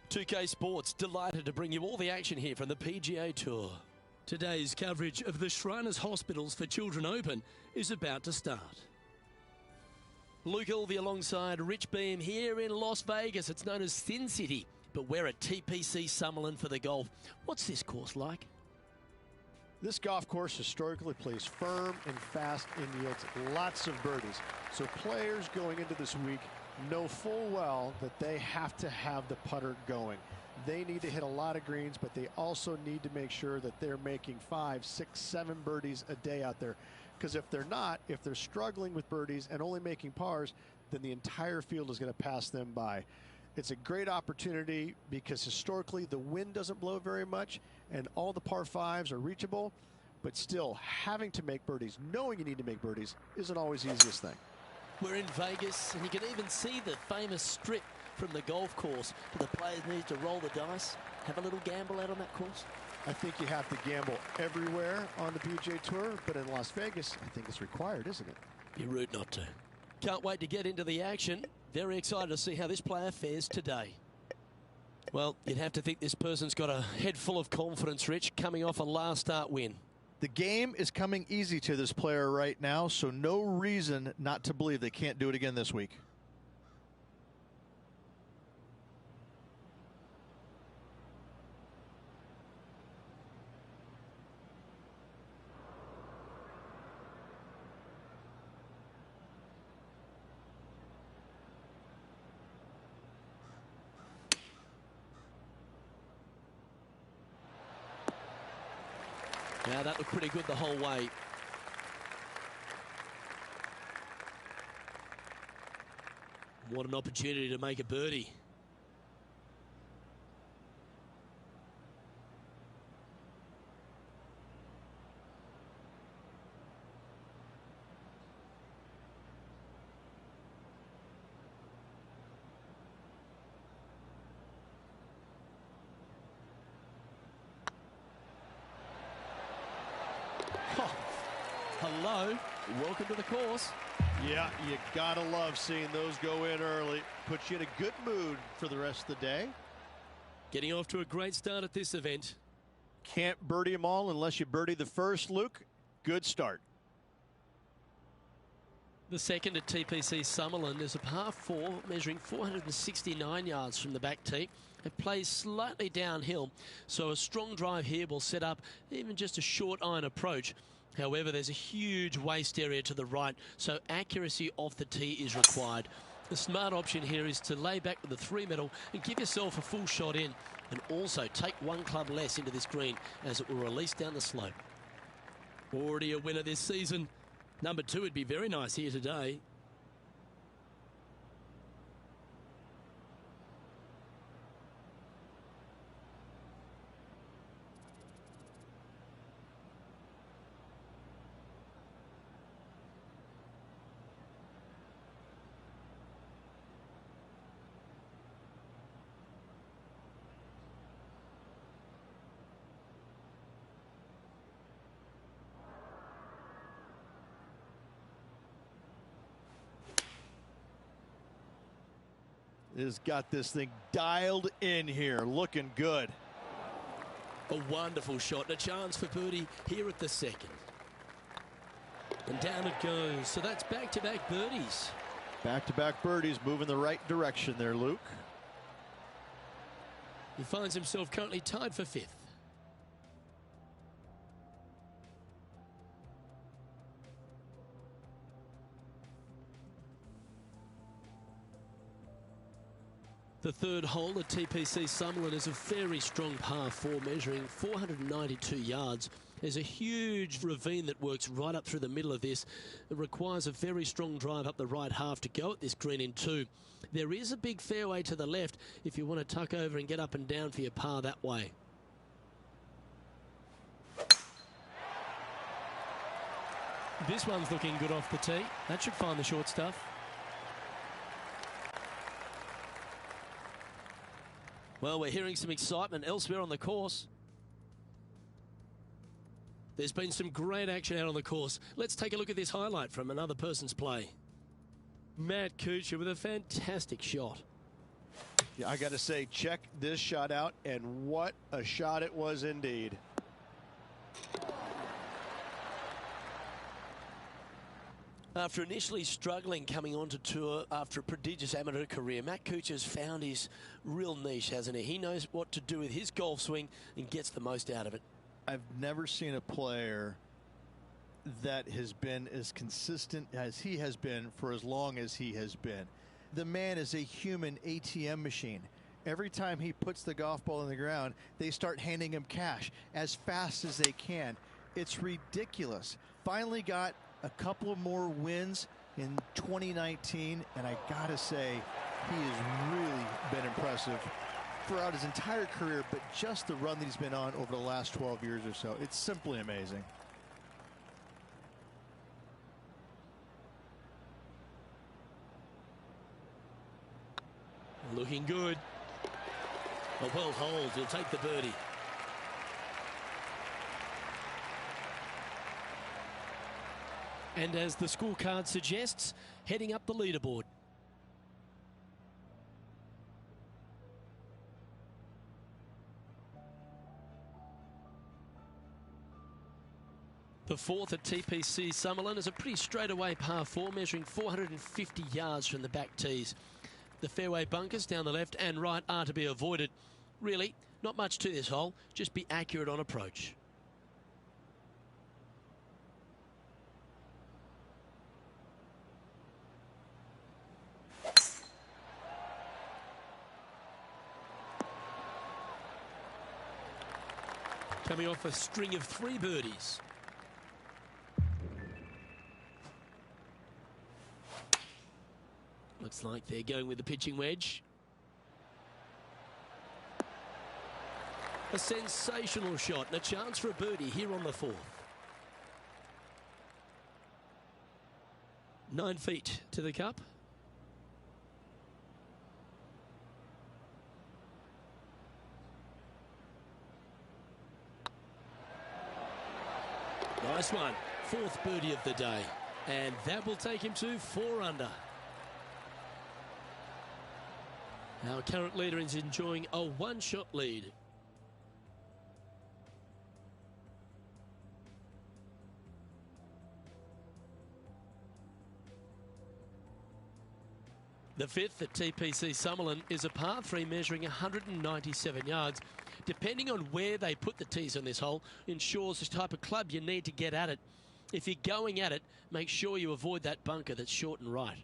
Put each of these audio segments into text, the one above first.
2K Sports, delighted to bring you all the action here from the PGA Tour. Today's coverage of the Shriners Hospitals for Children Open is about to start. Luke Ilvey alongside Rich Beam here in Las Vegas. It's known as Sin City, but we're at TPC Summerlin for the golf. What's this course like? This golf course historically plays firm and fast and yields lots of birdies. So players going into this week know full well that they have to have the putter going. they need to hit a lot of greens, but they also need to make sure that they're making 5, 6, 7 birdies a day out there. Because if they're not, if they're struggling with birdies and only making pars, then the entire field is going to pass them by. It's a great opportunity because historically the wind doesn't blow very much and all the par 5s are reachable, but still having to make birdies, knowing you need to make birdies, isn't always the easiest thing. We're in Vegas, and you can even see the famous strip from the golf course. Do the players need to roll the dice, have a little gamble out on that course? I think you have to gamble everywhere on the PGA Tour, but in Las Vegas, I think it's required, isn't it? Be rude not to. Can't wait to get into the action. Very excited to see how this player fares today. Well, you'd have to think this person's got a head full of confidence, Rich, coming off a last start win. The game is coming easy to this player right now, so no reason not to believe they can't do it again this week. Yeah, that looked pretty good the whole way. What an opportunity to make a birdie. Hello, welcome to the course. Yeah, you gotta love seeing those go in early. Puts you in a good mood for the rest of the day. Getting off to a great start at this event. Can't birdie them all unless you birdie the first, Luke. Good start. The second at TPC Summerlin is a par 4 measuring 469 yards from the back tee. It plays slightly downhill, so a strong drive here will set up even just a short iron approach. However, there's a huge waste area to the right, so accuracy off the tee is required. The smart option here is to lay back with the 3-metal and give yourself a full shot in, and also take one club less into this green as it will release down the slope. Already a winner this season. Number 2 would be very nice here today. Has got this thing dialed in here, looking good. A wonderful shot and a chance for birdie here at the second. And down it goes. So that's back-to-back birdies. Back-to-back birdies, moving the right direction there, Luke. He finds himself currently tied for 5th. The third hole at TPC Summerlin is a very strong par 4 measuring 492 yards. There's a huge ravine that works right up through the middle of this. It requires a very strong drive up the right half to go at this green in 2. There is a big fairway to the left if you want to tuck over and get up and down for your par that way. This one's looking good off the tee. That should find the short stuff. Well, we're hearing some excitement elsewhere on the course. There's been some great action out on the course. Let's take a look at this highlight from another person's play. Matt Kuchar with a fantastic shot. Yeah, I got to say, check this shot out, and what a shot it was indeed. After initially struggling coming onto tour after a prodigious amateur career, Matt Kuchar's found his real niche, hasn't he? He knows what to do with his golf swing and gets the most out of it. I've never seen a player that has been as consistent as he has been for as long as he has been. The man is a human ATM machine. every time he puts the golf ball in the ground, they start handing him cash as fast as they can. It's ridiculous. Finally got a couple of more wins in 2019, and I gotta say, he has really been impressive throughout his entire career, but just the run that he's been on over the last 12 years or so. It's simply amazing. Looking good. A well hold. He'll take the birdie. And as the scorecard suggests, heading up the leaderboard. The fourth at TPC Summerlin is a pretty straightaway par 4, measuring 450 yards from the back tees. The fairway bunkers down the left and right are to be avoided. Really, not much to this hole, just be accurate on approach. Coming off a string of 3 birdies. Looks like they're going with the pitching wedge. A sensational shot and a chance for a birdie here on the 4th. 9 feet to the cup. Nice one. 4th birdie of the day. And that will take him to 4 under. Our current leader is enjoying a 1-shot lead. The 5th at TPC Summerlin is a par 3 measuring 197 yards. Depending on where they put the tees on this hole ensures the type of club you need to get at it. If you're going at it, make sure you avoid that bunker that's short and right.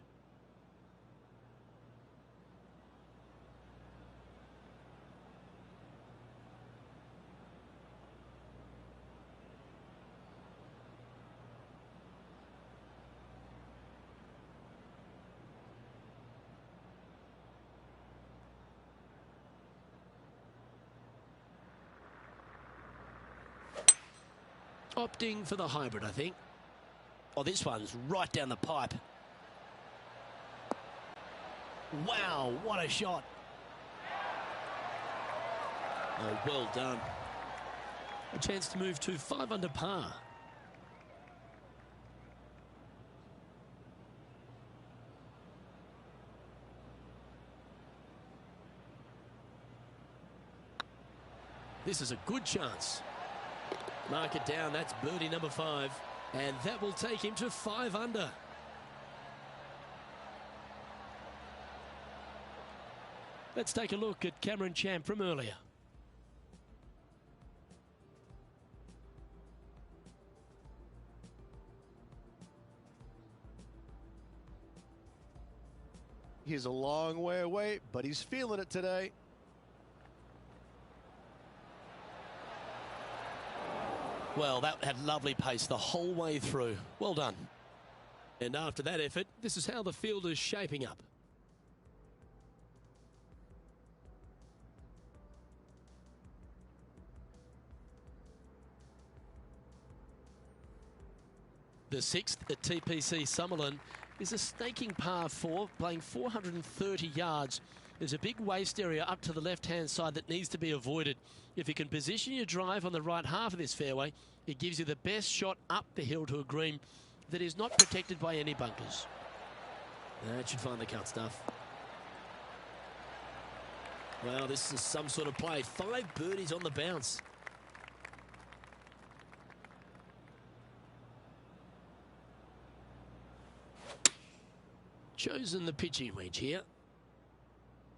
Opting for the hybrid, I think. Oh, this one's right down the pipe. Wow, what a shot. Oh, well done. A chance to move to 5 under par. This is a good chance. Mark it down, that's birdie number 5. And that will take him to 5 under. Let's take a look at Cameron Champ from earlier. He's a long way away, but he's feeling it today. Well, that had lovely pace the whole way through. Well done. And after that effort, this is how the field is shaping up. The 6th at TPC Summerlin is a staking par 4, playing 430 yards. There's a big waste area up to the left-hand side that needs to be avoided. If you can position your drive on the right half of this fairway, it gives you the best shot up the hill to a green that is not protected by any bunkers. That should find the cut stuff. Well, this is some sort of play. 5 birdies on the bounce. Chosen the pitching wedge here.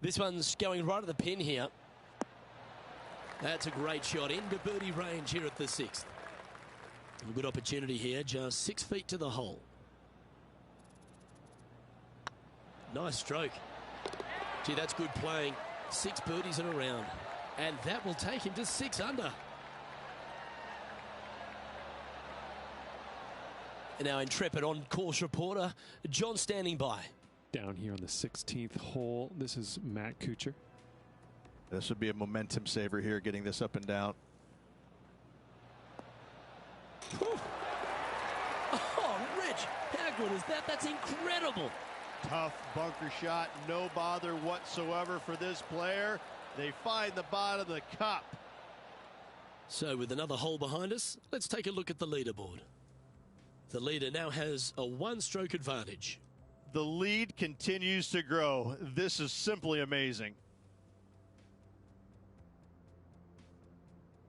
This one's going right at the pin here. That's a great shot into birdie range here at the 6th. A good opportunity here, just 6 feet to the hole. Nice stroke. Gee, that's good playing. 6 birdies in a round. And that will take him to 6 under. And our intrepid on-course reporter, John, standing by. Down here on the 16th hole, this is Matt Kuchar. This would be a momentum saver here, getting this up and down. Whew. Oh, Rich, how good is that? That's incredible. Tough bunker shot, no bother whatsoever for this player. They find the bottom of the cup. So with another hole behind us, let's take a look at the leaderboard. The leader now has a 1-stroke advantage. The lead continues to grow. This is simply amazing.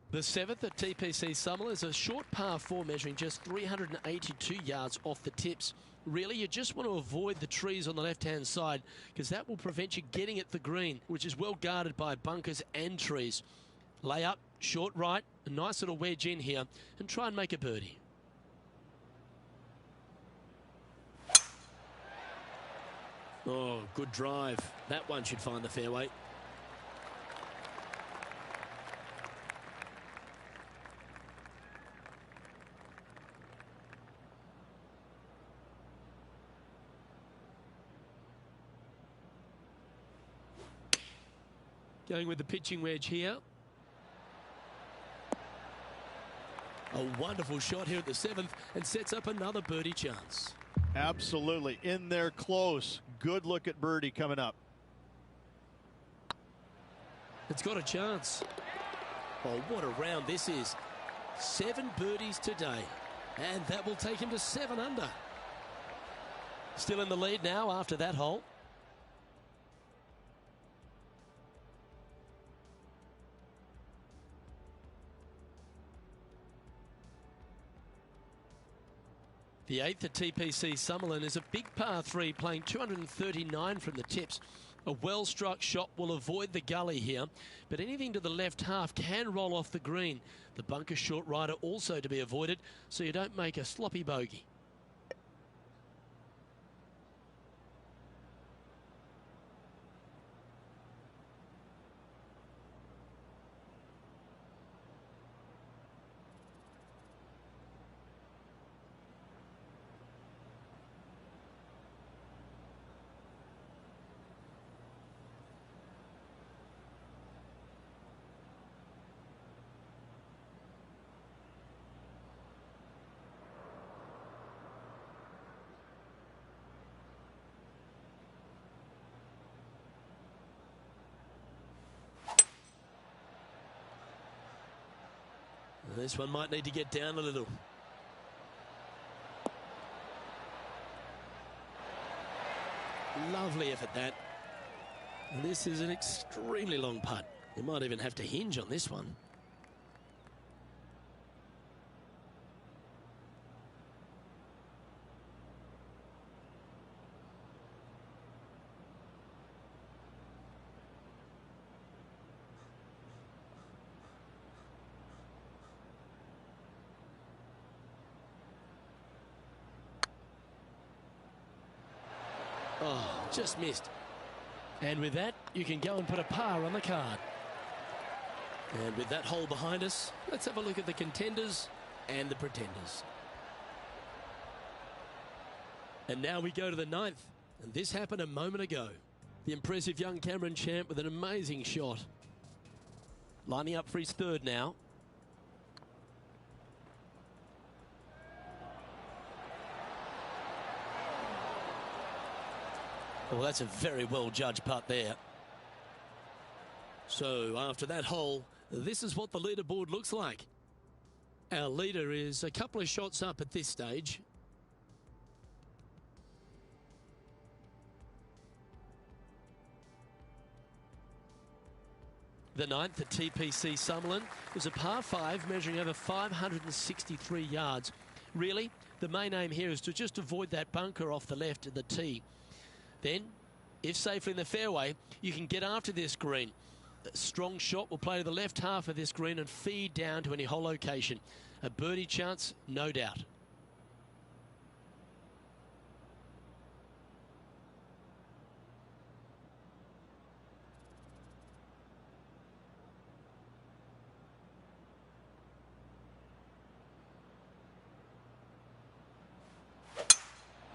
The 7th at TPC Summerlin is a short par 4 measuring just 382 yards off the tips. Really, you just want to avoid the trees on the left-hand side because that will prevent you getting at the green, which is well guarded by bunkers and trees. Lay up, short right, a nice little wedge in here, and try and make a birdie. Oh, good drive. That one should find the fairway. Going with the pitching wedge here. A wonderful shot here at the 7th and sets up another birdie chance. Absolutely. In there close. Good look at birdie coming up. It's got a chance. Oh, what a round this is. 7 birdies today. And that will take him to 7 under. Still in the lead now after that hole. The 8th at TPC Summerlin is a big par 3 playing 239 from the tips. A well-struck shot will avoid the gully here, but anything to the left half can roll off the green. The bunker short rider also to be avoided so you don't make a sloppy bogey. This one might need to get down a little. Lovely effort that. And this is an extremely long putt. You might even have to hinge on this one. Oh, just missed. And with that, you can go and put a par on the card. And with that hole behind us, let's have a look at the contenders and the pretenders. And now we go to the 9th. And this happened a moment ago. The impressive young Cameron Champ with an amazing shot. Lining up for his 3rd now. Well, that's a very well judged putt there. So after that hole, this is what the leaderboard looks like. Our leader is a couple of shots up at this stage. The 9th at TPC Summerlin is a par 5 measuring over 563 yards. Really, the main aim here is to just avoid that bunker off the left of the tee. Then, if safely in the fairway, you can get after this green. A strong shot will play to the left half of this green and feed down to any hole location. A birdie chance, no doubt.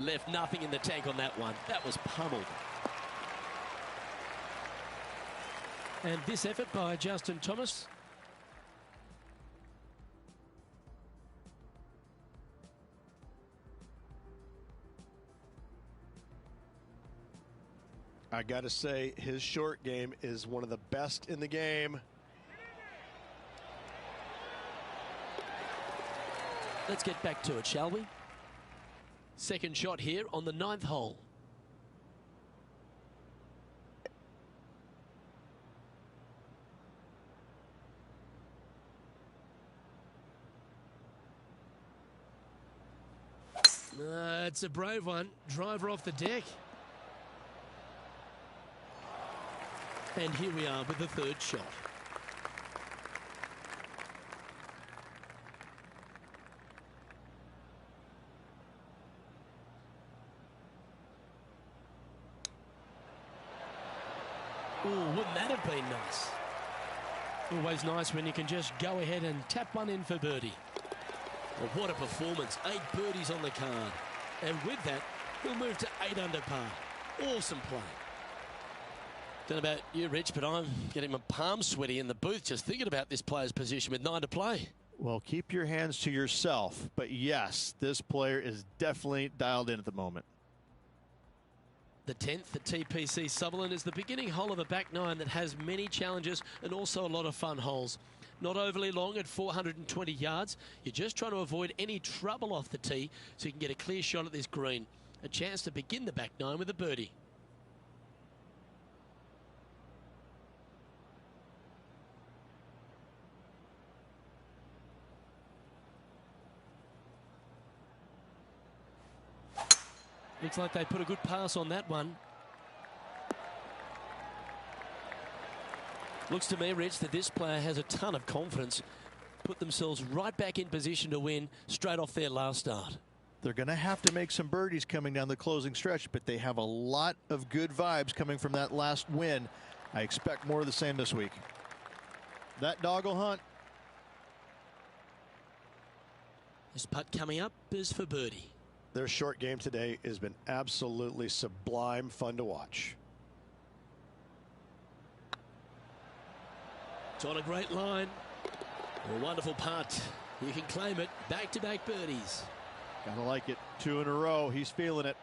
Left nothing in the tank on that one. That was pummeled. And this effort by Justin Thomas. I got to say, his short game is one of the best in the game. Let's get back to it, shall we? Second shot here on the 9th hole. It's a brave one. Driver off the deck. And here we are with the third shot. Ooh, wouldn't that have been nice? Always nice when you can just go ahead and tap one in for birdie. Well, what a performance. 8 birdies on the card. And with that, we'll move to 8 under par. Awesome play. Don't know about you, Rich, but I'm getting my palms sweaty in the booth just thinking about this player's position with 9 to play. Well, keep your hands to yourself. But yes, this player is definitely dialed in at the moment. The 10th at TPC Sutherland is the beginning hole of a back 9 that has many challenges and also a lot of fun holes. Not overly long at 420 yards. You're just trying to avoid any trouble off the tee so you can get a clear shot at this green. A chance to begin the back 9 with a birdie. Looks like they put a good pass on that one. Looks to me, Rich, that this player has a ton of confidence. Put themselves right back in position to win straight off their last start. They're going to have to make some birdies coming down the closing stretch, but they have a lot of good vibes coming from that last win. I expect more of the same this week. That dog will hunt. This putt coming up is for birdie. Their short game today has been absolutely sublime fun to watch. It's on a great line. A wonderful putt. You can claim it. Back-to-back birdies. Gotta like it. 2 in a row. He's feeling it.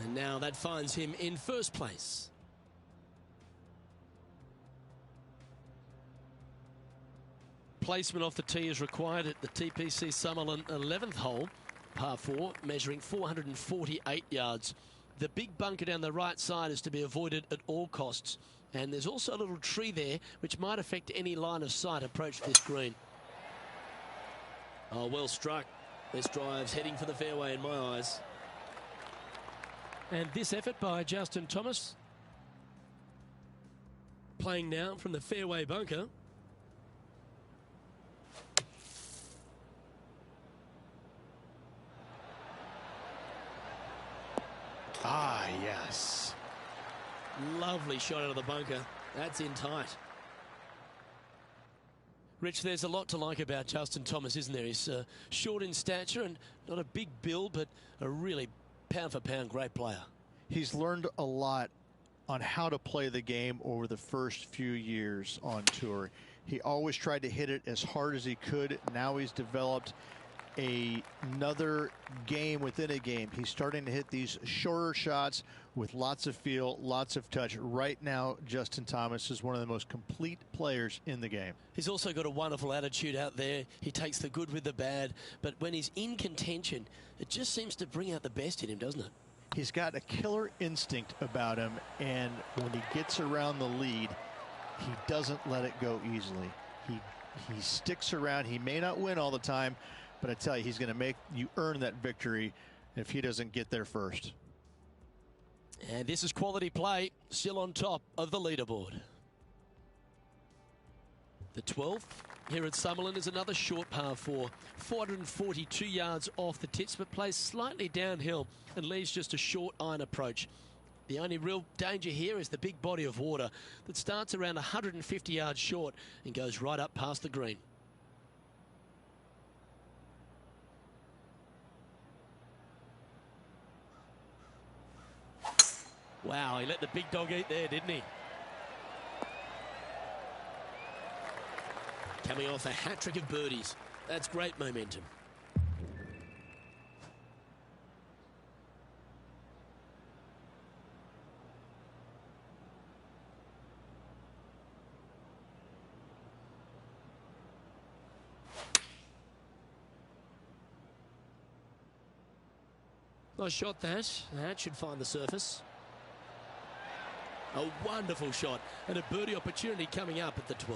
And now that finds him in first place. Placement off the tee is required at the TPC Sutherland 11th hole. Par 4, measuring 448 yards. The big bunker down the right side is to be avoided at all costs. And there's also a little tree there which might affect any line of sight approach to this green. Oh, well struck. This drive's heading for the fairway in my eyes. And this effort by Justin Thomas. Playing now from the fairway bunker. Ah, yes. Lovely shot out of the bunker. That's in tight. Rich, there's a lot to like about Justin Thomas, isn't there? He's short in stature and not a big build, but a really pound-for-pound great player. He's learned a lot on how to play the game over the first few years on tour. He always tried to hit it as hard as he could. Now he's developed another game within a game. He's starting to hit these shorter shots with lots of feel, lots of touch. Right now, Justin Thomas is one of the most complete players in the game. He's also got a wonderful attitude out there. He takes the good with the bad, but when he's in contention, it just seems to bring out the best in him, doesn't it? He's got a killer instinct about him, and when he gets around the lead, he doesn't let it go easily. He sticks around. He may not win all the time, but I tell you, he's going to make you earn that victory if he doesn't get there first. And this is quality play, still on top of the leaderboard. The 12th here at Summerlin is another short par 4. 442 yards off the tips, but plays slightly downhill and leaves just a short iron approach. The only real danger here is the big body of water that starts around 150 yards short and goes right up past the green. Wow, he let the big dog eat there, didn't he? Coming off a hat-trick of birdies. That's great momentum. Nice shot that. That should find the surface. A wonderful shot and a birdie opportunity coming up at the 12th.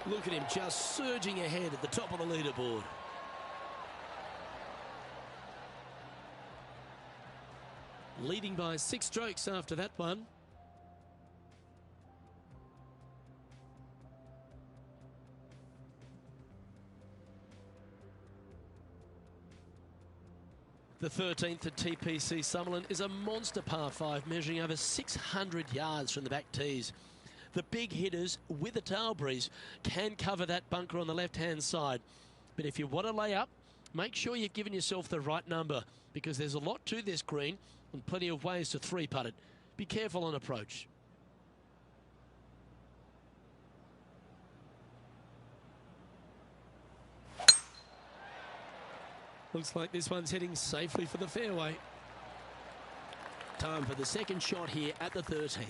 Look at him just surging ahead at the top of the leaderboard. Leading by 6 strokes after that one. The 13th at TPC Summerlin is a monster par 5 measuring over 600 yards from the back tees. The big hitters with a tail breeze can cover that bunker on the left-hand side. But if you want to lay up, make sure you've given yourself the right number because there's a lot to this green and plenty of ways to 3-putt it. Be careful on approach. Looks like this one's heading safely for the fairway. Time for the second shot here at the 13th.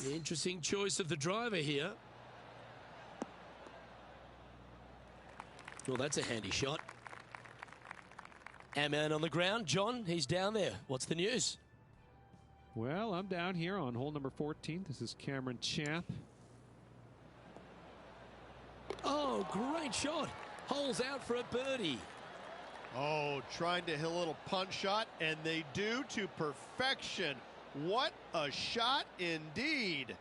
The interesting choice of the driver here. Well, that's a handy shot. Our man on the ground, John, he's down there. What's the news? Well, I'm down here on hole number 14. This is Cameron Champ. Oh, great shot. Holes out for a birdie. Oh, trying to hit a little punch shot, and they do to perfection. What a shot indeed.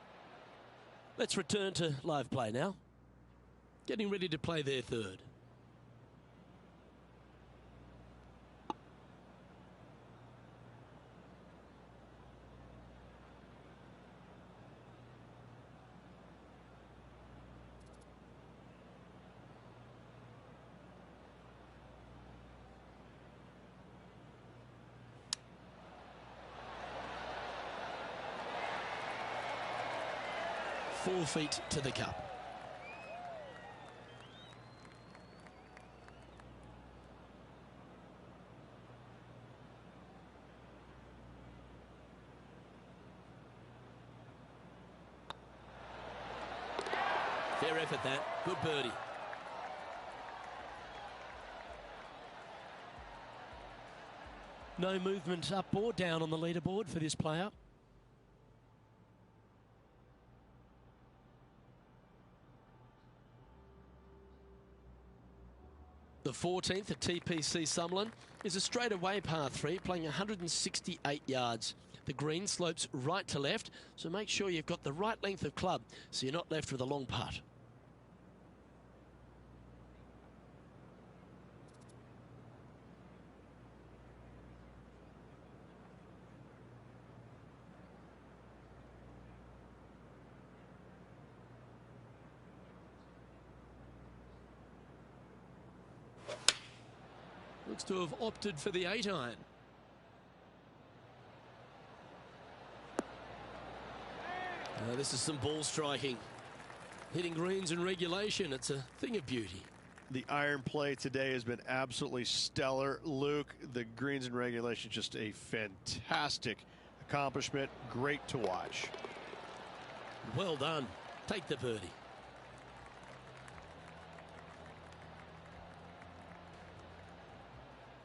Let's return to live play now. Getting ready to play their third. Four feet to the cup. Fair effort that. Good birdie. No movement up or down on the leaderboard for this player. The 14th at TPC Summerlin is a straightaway par 3 playing 168 yards. The green slopes right to left, so make sure you've got the right length of club so you're not left with a long putt. Looks to have opted for the 8-iron. This is some ball striking. Hitting greens in regulation, it's a thing of beauty. The iron play today has been absolutely stellar. Luke, the greens in regulation, just a fantastic accomplishment. Great to watch. Well done. Take the birdie.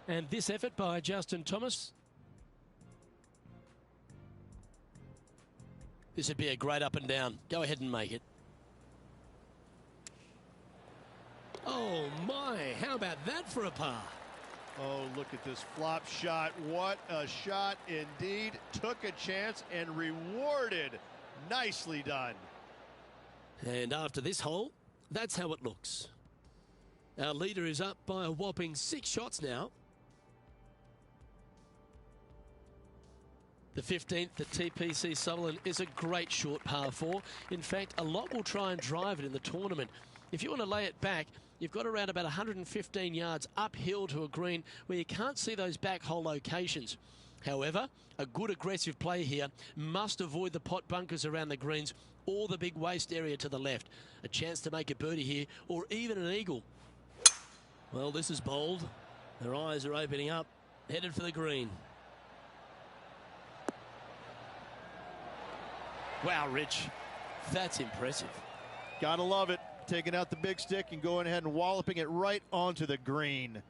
And this effort by Justin Thomas. This would be a great up and down. Go ahead and make it. Oh my, how about that for a par? Oh, look at this flop shot. What a shot indeed. Took a chance and rewarded. Nicely done. And after this hole, that's how it looks. Our leader is up by a whopping 6 shots now. The 15th at TPC Sutherland is a great short par 4. In fact, a lot will try and drive it in the tournament. If you want to lay it back, you've got around about 115 yards uphill to a green where you can't see those back hole locations. However, a good aggressive play here must avoid the pot bunkers around the greens or the big waste area to the left. A chance to make a birdie here or even an eagle. Well, this is bold. Their eyes are opening up, headed for the green. Wow, Rich, that's impressive. Gotta love it. Taking out the big stick and going ahead and walloping it right onto the green.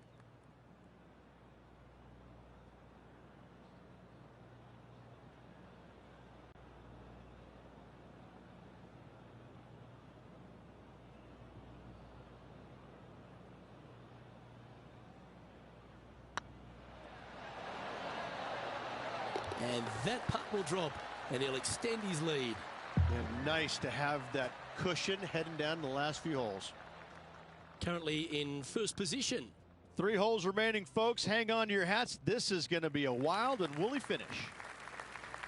And that putt will drop, and he'll extend his lead. And nice to have that cushion heading down the last few holes. Currently in first position. 3 holes remaining, folks. Hang on to your hats. This is going to be a wild and woolly finish.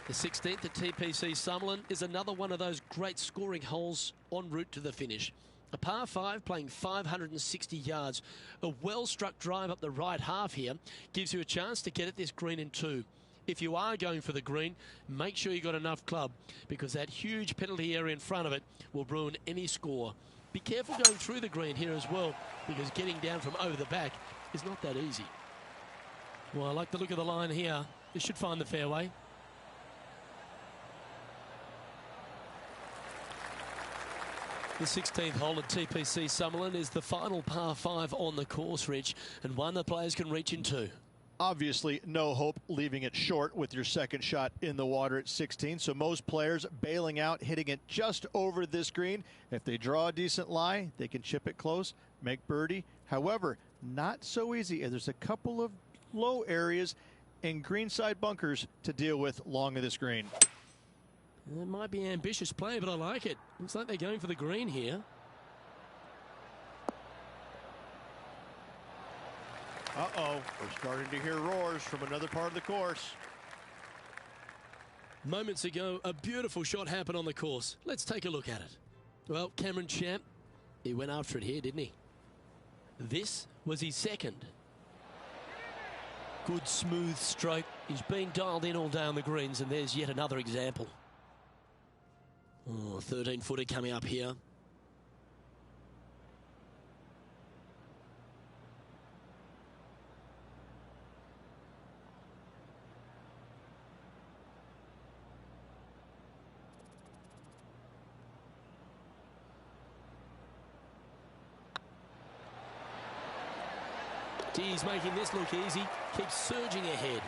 The 16th at TPC Sutherland is another one of those great scoring holes en route to the finish. A par 5 playing 560 yards. A well-struck drive up the right half here gives you a chance to get at this green in 2. If you are going for the green, make sure you got enough club because that huge penalty area in front of it will ruin any score. Be careful going through the green here as well because getting down from over the back is not that easy. Well, I like the look of the line here. This should find the fairway. The 16th hole at TPC Sutherland is the final par 5 on the course, Rich, and one the players can reach in 2. Obviously, no hope leaving it short with your second shot in the water at 16. So most players bailing out, hitting it just over this green. If they draw a decent lie, they can chip it close, make birdie. However, not so easy. There's a couple of low areas and greenside bunkers to deal with long of this green. It might be an ambitious play, but I like it. Looks like they're going for the green here. Uh-oh, we're starting to hear roars from another part of the course. Moments ago, a beautiful shot happened on the course. Let's take a look at it. Well, Cameron Champ, he went after it here, didn't he? This was his second. Good smooth stroke. He's been dialed in all day on the greens, and there's yet another example. Oh, 13-footer coming up here. He's making this look easy. Keeps surging ahead.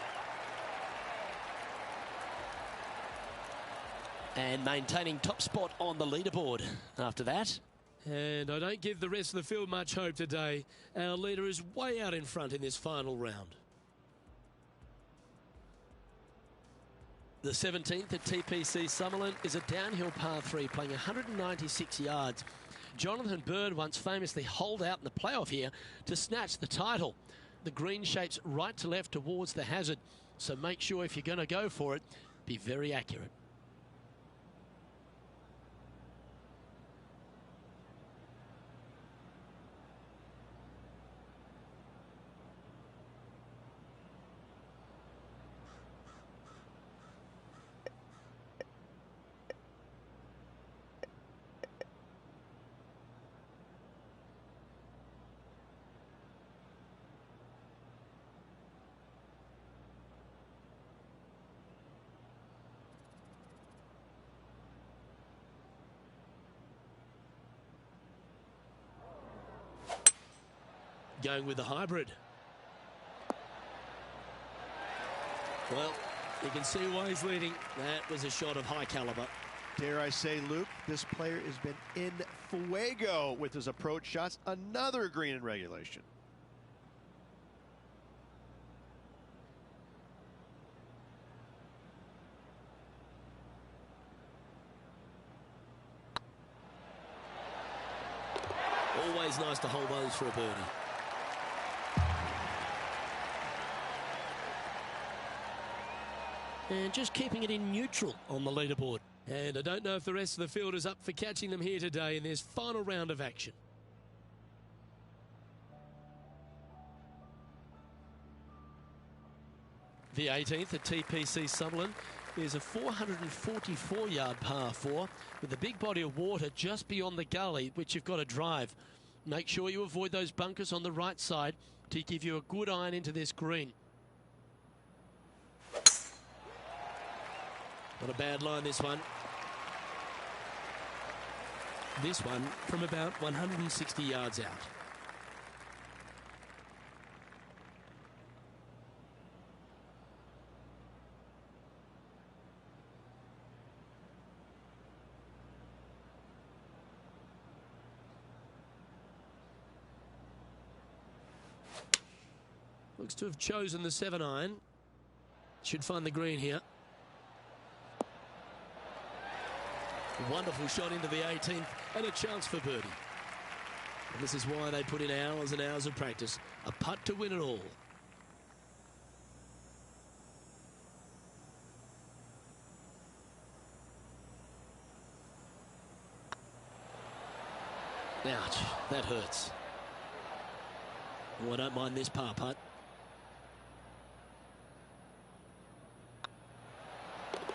And maintaining top spot on the leaderboard after that. And I don't give the rest of the field much hope today. Our leader is way out in front in this final round. The 17th at TPC Sutherland is a downhill par 3 playing 196 yards. Jonathan Bird once famously holed out in the playoff here to snatch the title. The green shapes right to left towards the hazard, so make sure if you're going to go for it, be very accurate. Going with the hybrid. Well, you can see why he's leading. That was a shot of high caliber. Dare I say, Luke, this player has been in fuego with his approach shots. Another green in regulation. Always nice to hold those for a birdie. And just keeping it in neutral on the leaderboard. And I don't know if the rest of the field is up for catching them here today in this final round of action. The 18th at TPC Sutherland is a 444-yard par 4 with a big body of water just beyond the gully, which you've got to drive. Make sure you avoid those bunkers on the right side to give you a good iron into this green. Not a bad line, this one. This one from about 160 yards out. Looks to have chosen the 7-iron. Should find the green here. Wonderful shot into the 18th and a chance for birdie. And this is why they put in hours and hours of practice. A putt to win it all. Ouch, that hurts. Oh, I don't mind this par putt.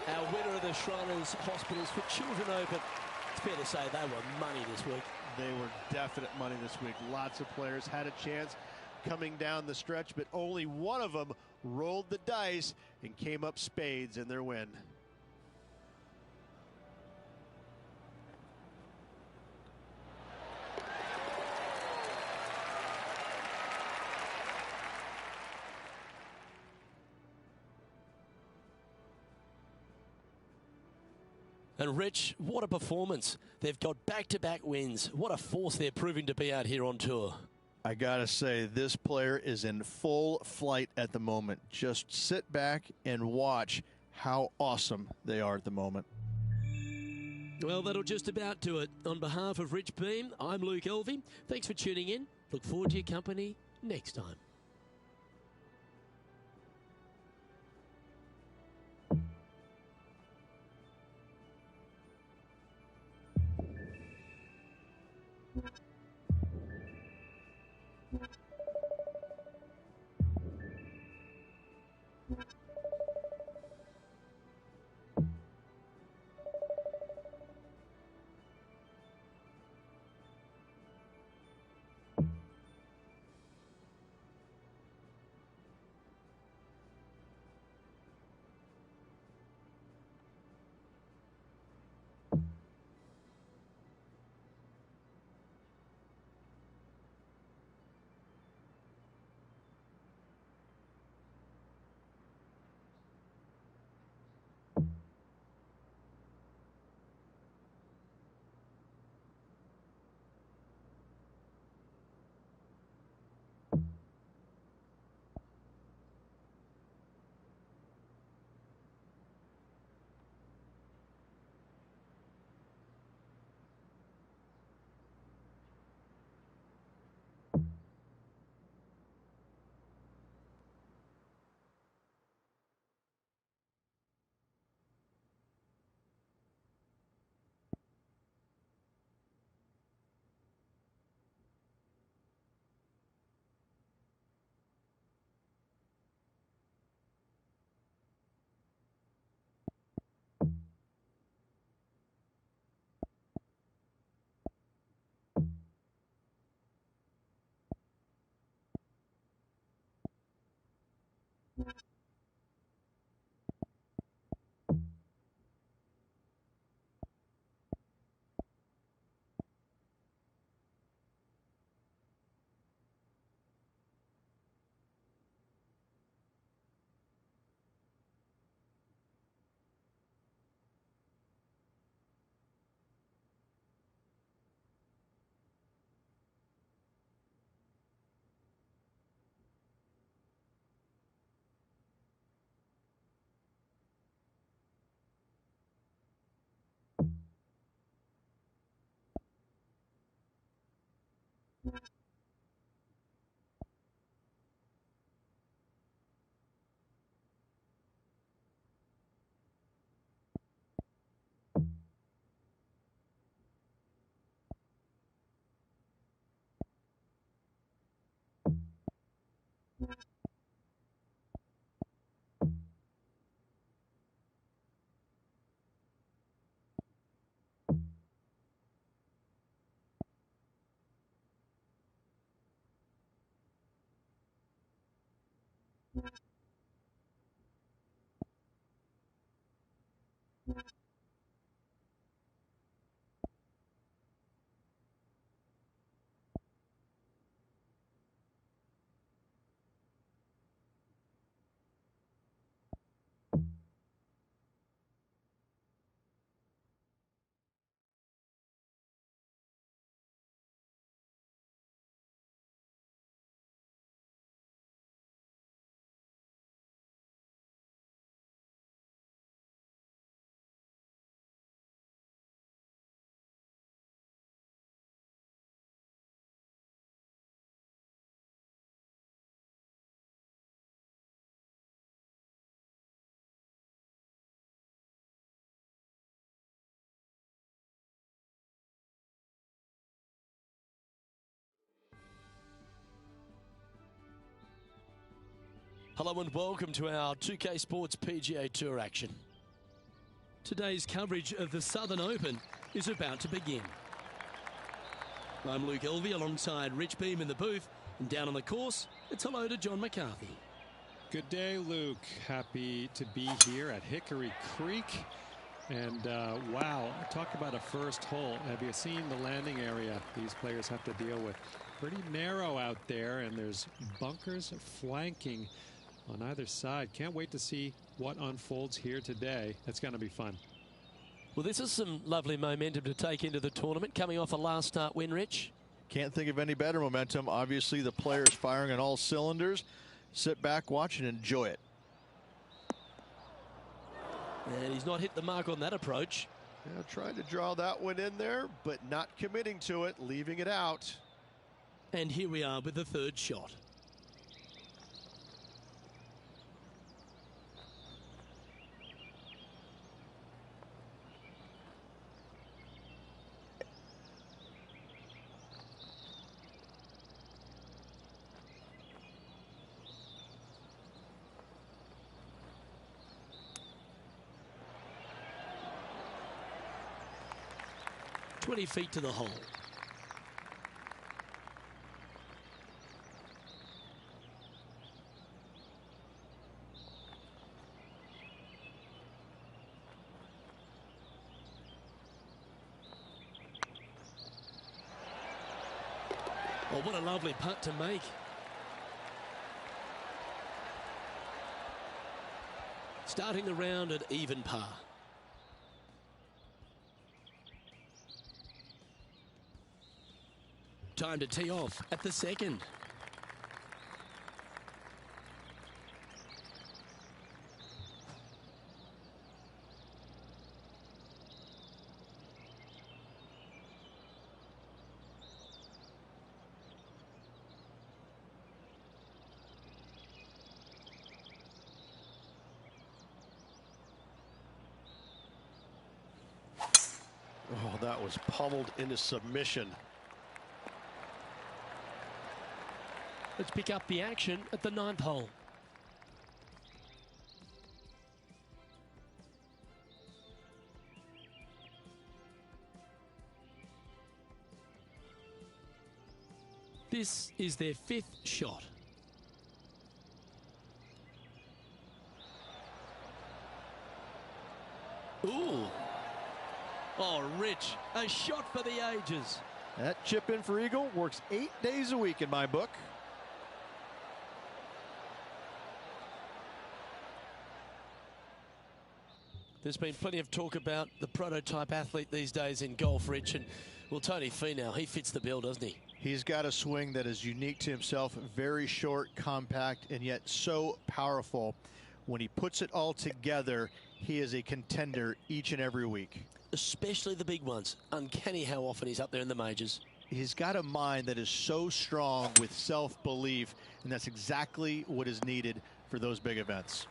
Our winner of the Shriners Hospitals for Children Open. It's fair to say they were money this week. They were definite money this week. Lots of players had a chance coming down the stretch, but only one of them rolled the dice and came up spades in their win. And Rich, what a performance. They've got back-to-back wins. What a force they're proving to be out here on tour. I gotta say, this player is in full flight at the moment. Just sit back and watch how awesome they are at the moment. Well, that'll just about do it. On behalf of Rich Beem, I'm Luke Elvey. Thanks for tuning in. Look forward to your company next time. Hello and welcome to our 2K Sports PGA Tour action. Today's coverage of the Southern Open is about to begin. I'm Luke Elvey alongside Rich Beam in the booth, and down on the course, it's hello to John McCarthy. Good day, Luke. Happy to be here at Hickory Creek. And wow, talk about a first hole. Have you seen the landing area these players have to deal with? Pretty narrow out there, and there's bunkers flanking on either side. Can't wait to see what unfolds here today. It's going to be fun. Well, this is some lovely momentum to take into the tournament, coming off a last start win, Rich. Can't think of any better momentum. Obviously, the players firing on all cylinders. Sit back, watch, and enjoy it. And he's not hit the mark on that approach. Yeah, trying to draw that one in there, but not committing to it, leaving it out. And here we are with the third shot. "20 feet to the hole. Oh, what a lovely putt to make. Starting the round at even par. Time to tee off at the second. Oh, that was pummeled into submission. Let's pick up the action at the 9th hole. This is their 5th shot. Ooh. Oh, Rich, a shot for the ages. That chip in for Eagle works 8 days a week in my book. There's been plenty of talk about the prototype athlete these days in golf, Rich, and well, Tony Finau, he fits the bill, doesn't he? He's got a swing that is unique to himself, very short, compact, and yet so powerful. When he puts it all together, he is a contender each and every week. Especially the big ones. Uncanny how often he's up there in the majors. He's got a mind that is so strong with self-belief, and that's exactly what is needed for those big events.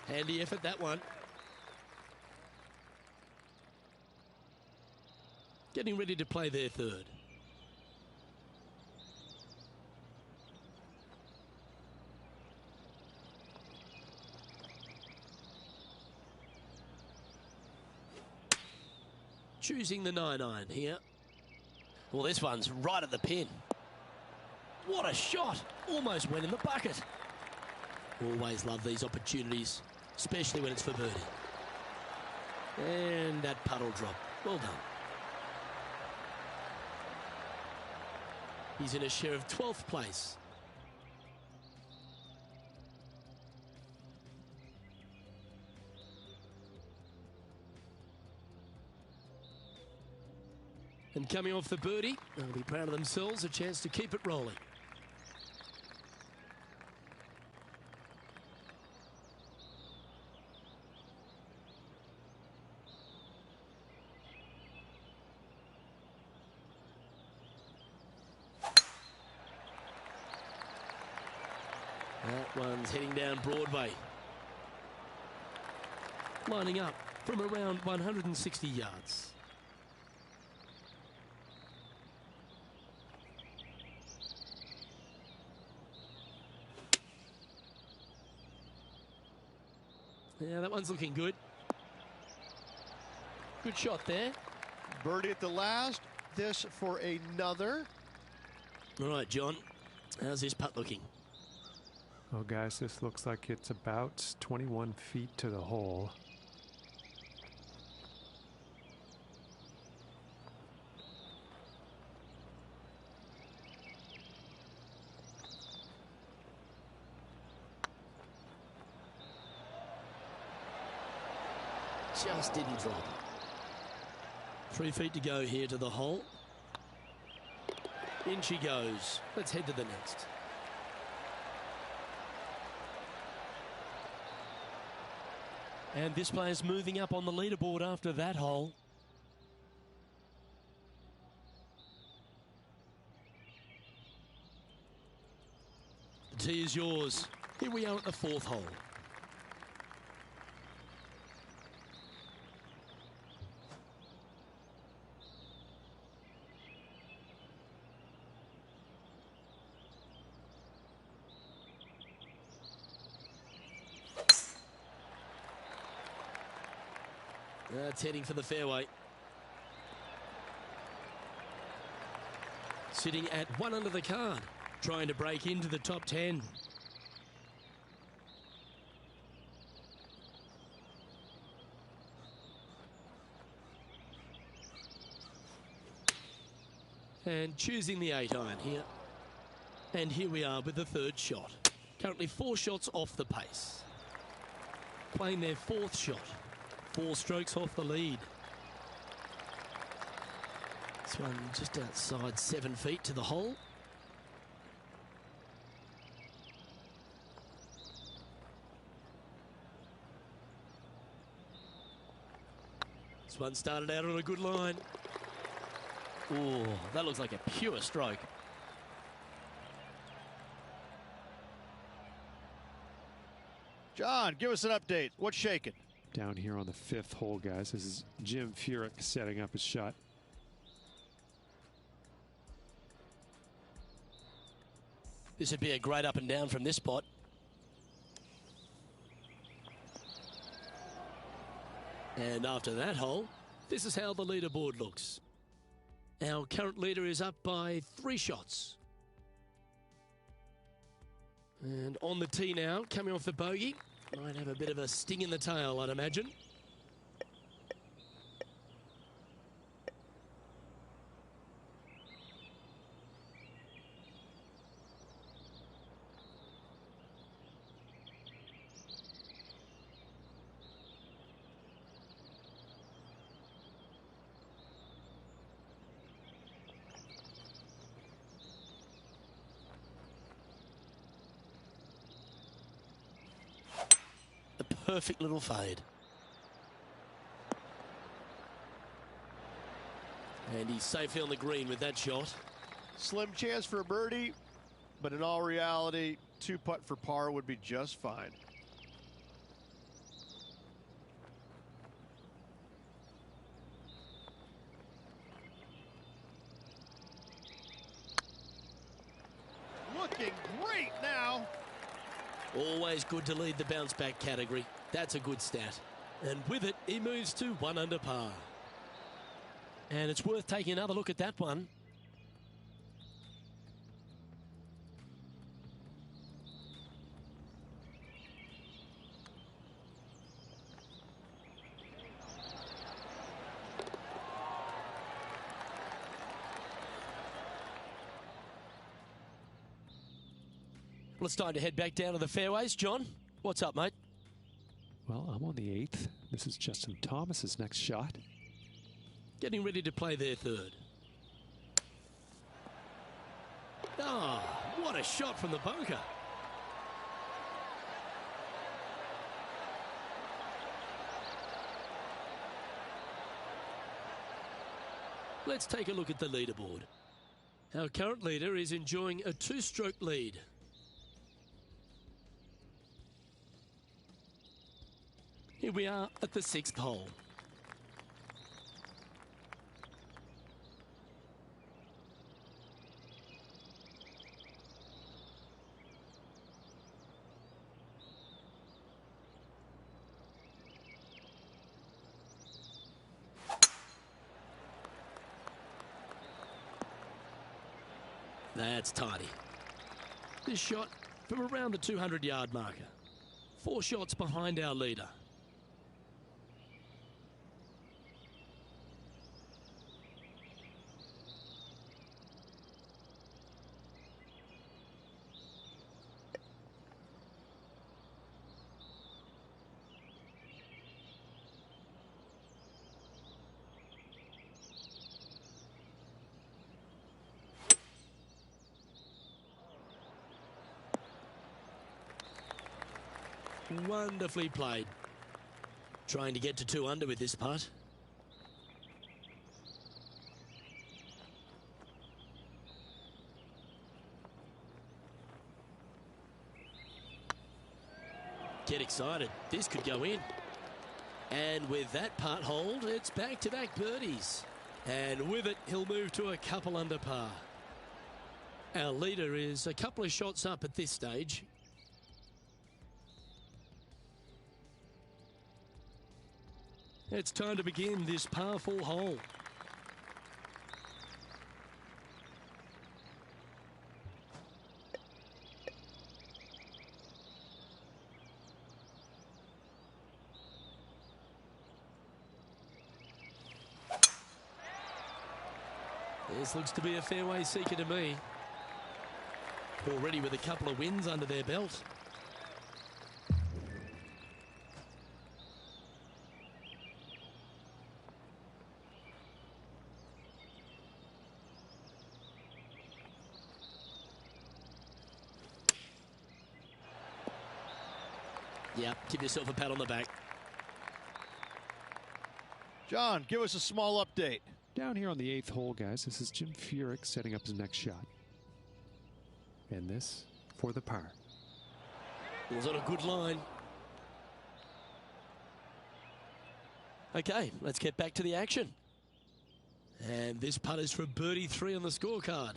Handy effort, that one. Getting ready to play their third. Choosing the 9-iron here. Well, this one's right at the pin. What a shot! Almost went in the bucket. Always love these opportunities, especially when it's for birdie. And that puddle drop. Well done. He's in a share of 12th place. And coming off the birdie, they'll be proud of themselves, a chance to keep it rolling. That one's heading down Broadway. Lining up from around 160 yards. Yeah, that one's looking good. Good shot there. Birdie at the last. This for another. All right, John. How's this putt looking? Oh, guys, this looks like it's about 21 feet to the hole. Just didn't drop. 3 feet to go here to the hole. In she goes. Let's head to the next. And this player's moving up on the leaderboard after that hole. The tee is yours. Here we are at the 4th hole. That's heading for the fairway. Sitting at 1 under the card, trying to break into the top 10. And choosing the 8-iron here. And here we are with the 3rd shot. Currently 4 shots off the pace. Playing their 4th shot. 4 strokes off the lead. This one just outside 7 feet to the hole. This one started out on a good line. Oh, that looks like a pure stroke. John, give us an update. What's shaking? Down here on the 5th hole, guys. This is Jim Furyk setting up his shot. This would be a great up and down from this spot. And after that hole, this is how the leaderboard looks. Our current leader is up by 3 shots. And on the tee now, coming off the bogey. Might have a bit of a sting in the tail, I'd imagine. Perfect little fade. And he's safely on the green with that shot. Slim chance for a birdie, but in all reality, 2-putt for par would be just fine. Looking great now. Always good to lead the bounce back category. That's a good stat. And with it, he moves to 1 under par. And it's worth taking another look at that one. Well, it's time to head back down to the fairways. John, what's up, mate? Well, I'm on the 8th. This is Justin Thomas's next shot. Getting ready to play their 3rd. Ah, what a shot from the bunker. Let's take a look at the leaderboard. Our current leader is enjoying a 2-stroke lead. Here we are at the 6th hole. That's tidy. This shot from around the 200-yard marker. 4 shots behind our leader. Wonderfully played. Trying to get to 2 under with this putt. Get excited. This could go in. And with that putt hold, it's back-to-back birdies. And with it, he'll move to a couple under par. Our leader is a couple of shots up at this stage. It's time to begin this par 4 hole. This looks to be a fairway seeker to me. Already with a couple of wins under their belt. Yeah, give yourself a pat on the back. John, give us a small update. Down here on the 8th hole, guys, this is Jim Furyk setting up his next shot. And this for the par. It was on a good line. Okay, let's get back to the action. And this putt is for birdie 3 on the scorecard.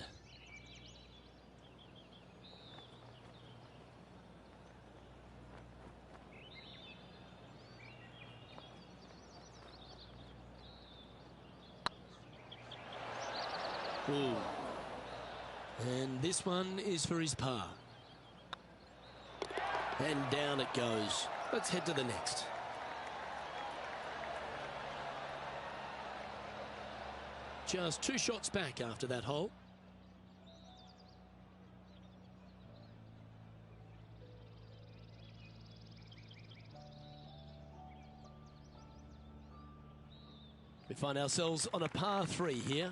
Ooh. And this one is for his par. And down it goes. Let's head to the next. Just 2 shots back after that hole. We find ourselves on a par 3 here.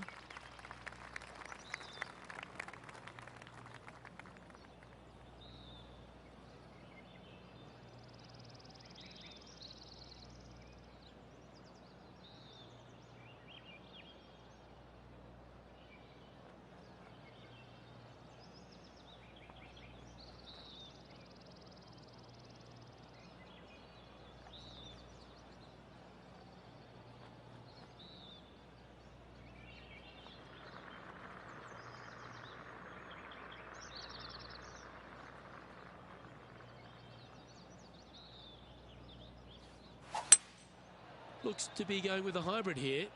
Looks to be going with a hybrid here.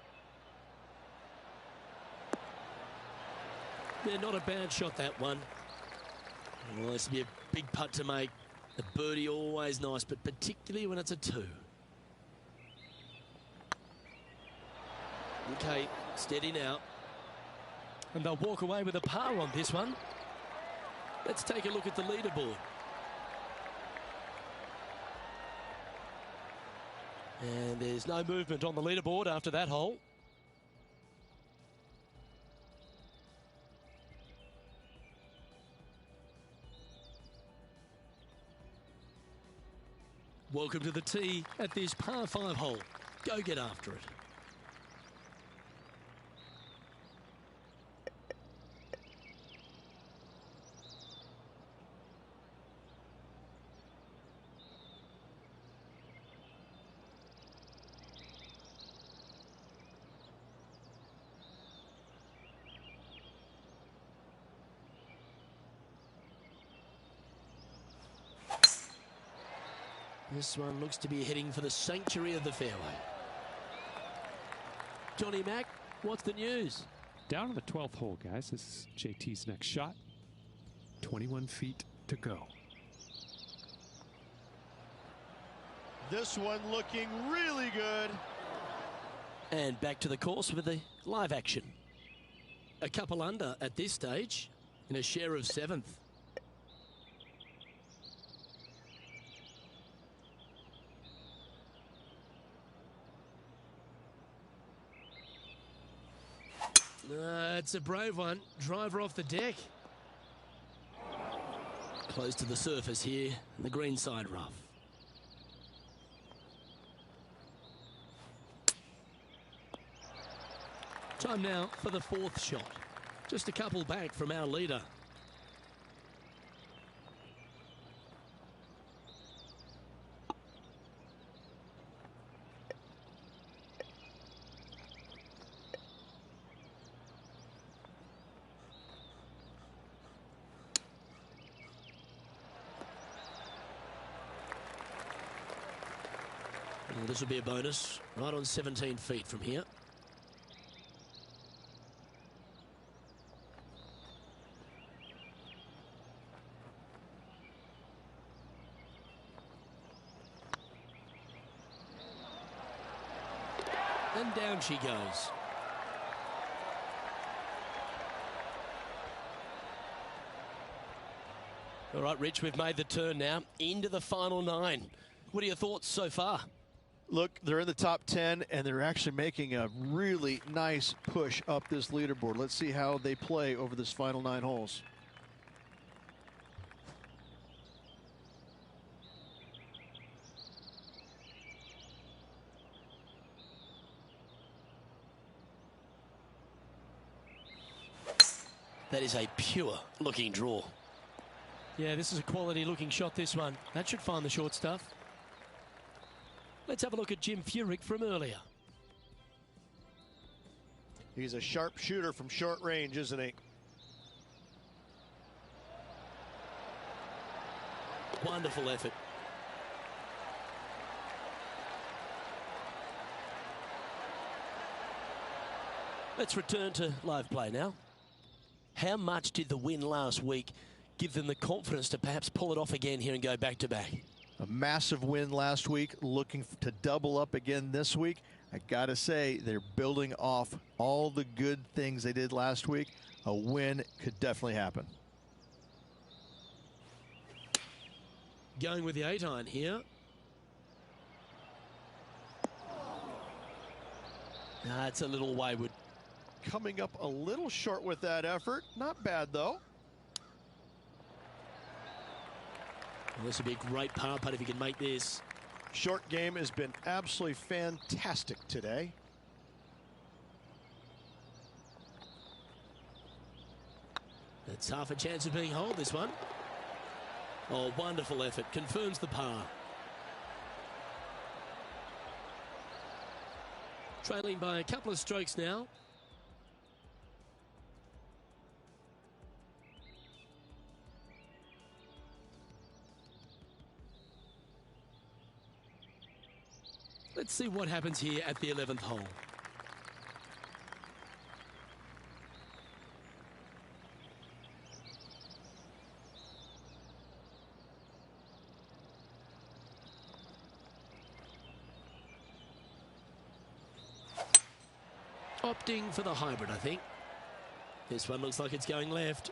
Yeah, not a bad shot, that one. Well, this will be a big putt to make. A birdie always nice, but particularly when it's a 2. Okay, steady now. And they'll walk away with a par on this one. Let's take a look at the leaderboard. And there's no movement on the leaderboard after that hole. Welcome to the tee at this par 5 hole. Go get after it. This one looks to be heading for the sanctuary of the fairway. Johnny Mack, what's the news? Down to the 12th hole, guys. This is JT's next shot. 21 feet to go. This one looking really good. And back to the course with the live action. A couple under at this stage in a share of 7th. It's a brave one. Driver off the deck. Close to the surface here, the green side rough. Time now for the 4th shot. Just a couple back from our leader. Well, this will be a bonus, right on 17 feet from here. And down she goes. All right, Rich, we've made the turn now into the final 9. What are your thoughts so far? Look, they're in the top 10, and they're actually making a really nice push up this leaderboard. Let's see how they play over this final 9 holes. That is a pure looking draw. Yeah, this is a quality looking shot, this one. That should find the short stuff. Let's have a look at Jim Furyk from earlier. He's a sharp shooter from short range, isn't he? Wonderful effort. Let's return to live play now. How much did the win last week give them the confidence to perhaps pull it off again here and go back-to-back? A massive win last week, looking to double up again this week. I gotta say, they're building off all the good things they did last week. A win could definitely happen. Going with the 8-iron here. It's a little wayward. Coming up a little short with that effort. Not bad, though. Well, this would be a great par putt if he can make this. Short game has been absolutely fantastic today. It's half a chance of being holed, this one. Oh, wonderful effort. Confirms the par. Trailing by a couple of strokes now. Let's see what happens here at the 11th hole. Opting for the hybrid, I think. This one looks like it's going left.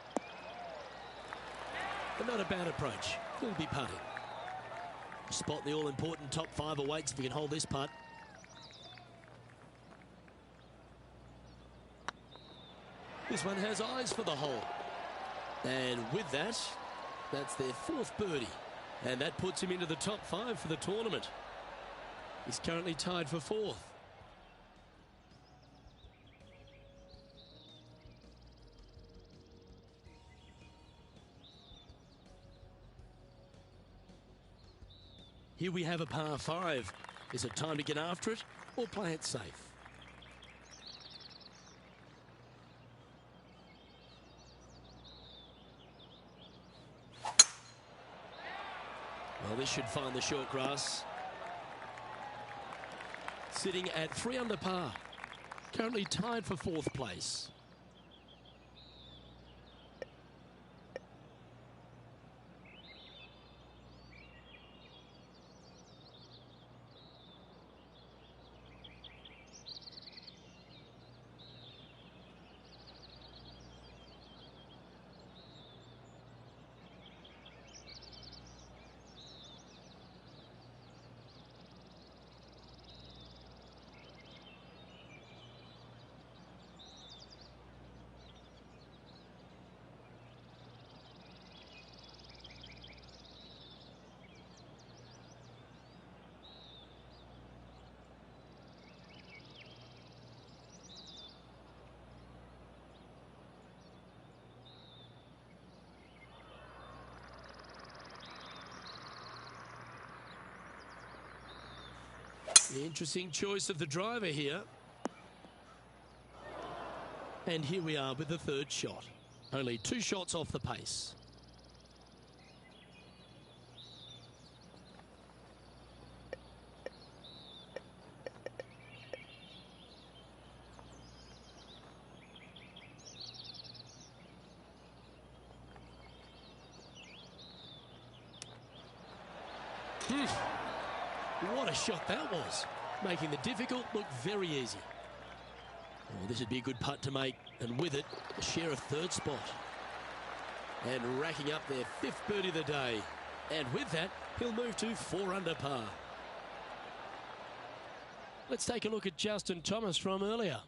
But not a bad approach. He'll be putting. Spot the all-important top 5 awaits if he can hold this putt. This one has eyes for the hole. And with that, that's their 4th birdie. And that puts him into the top 5 for the tournament. He's currently tied for 4th. Here we have a par 5. Is it time to get after it or play it safe? Well, this should find the short grass. Sitting at 3 under par. Currently tied for 4th place. Interesting choice of the driver here. And here we are with the third shot. Only 2 shots off the pace. What a shot that was, making the difficult look very easy. Oh, this would be a good putt to make, and with it, share a third spot. And racking up their 5th birdie of the day. And with that, he'll move to 4 under par. Let's take a look at Justin Thomas from earlier.